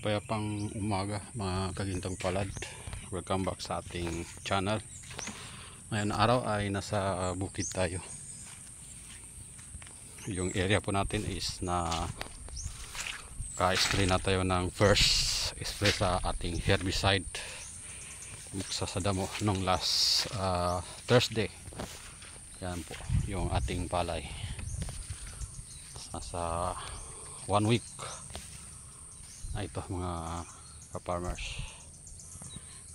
Mapayapang umaga mga kagintang palad. Welcome back sa ating channel. Ngayon araw ay nasa bukid tayo. Yung area po natin is na ka-spray na tayo ng first spray sa ating herbicide sa damo nung last Thursday. Yan po yung ating palay. Nasa 1 week na ito mga ka-farmers.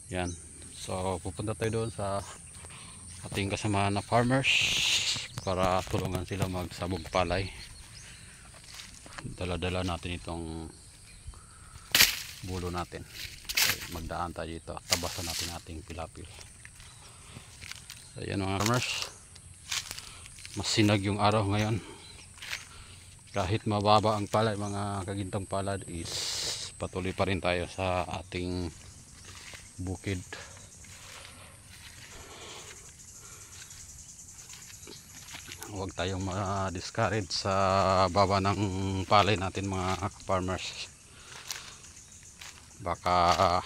Yan, so pupunta tayo doon sa ating kasama na farmers para tulungan sila magsabog palay. Dala-dala natin itong bulo natin. So, magdaan tayo dito, tabasan natin ating pilapil. So yan mga farmers, masinag yung araw ngayon. Kahit mababa ang palay mga kagintang palad is patuloy pa rin tayo sa ating bukid. Huwag tayong ma-discourage sa baba ng palay natin mga farmers. Baka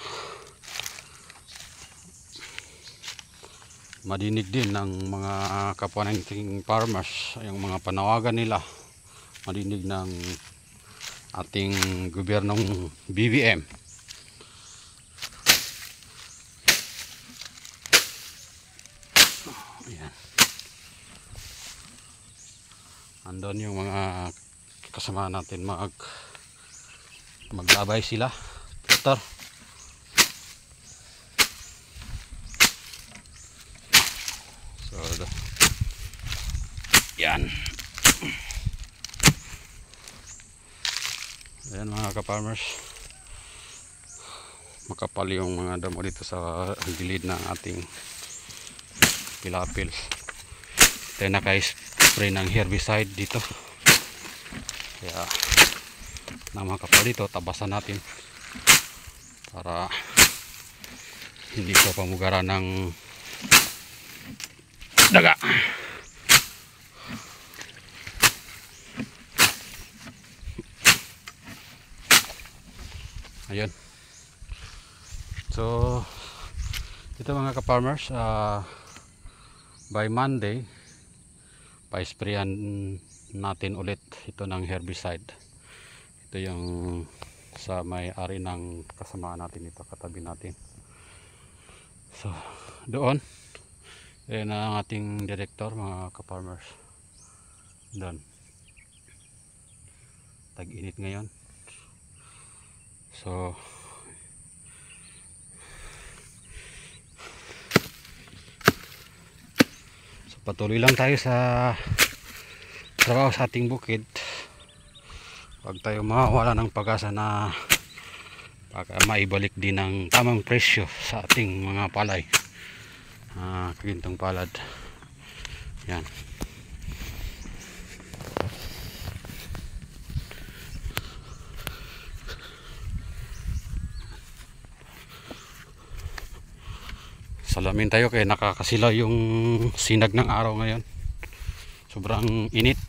madinig din ng mga kapwa nating farmers yung mga panawagan nila, madinig ng ating gobyernong BBM. Ayan. Andun yung mga kasama natin maglabay sila. Peter. So, yan. Ayan mga ka-farmers, makapal yung mga damo dito sa gilid ng ating pilapil. Tayo naka-spray ng herbicide dito, kaya na makapal dito, tabasan natin para hindi ko pamugaran ng daga. Ayun. So ito mga ka-farmers, by Monday pa-sprayan natin ulit ito ng herbicide. Ito yung sa may-ari ng kasamaan natin, ito katabi natin. So doon ayan ang ating director mga ka-farmers. Doon tag-init ngayon. So patuloy lang tayo sa trabaho sa ating bukid. Huwag tayo mawala ng pag-asa na maibalik din ng tamang presyo sa ating mga palay, kagintang palad. Yan. Salamin tayo kaya nakakasilaw yung sinag ng araw ngayon. Sobrang init.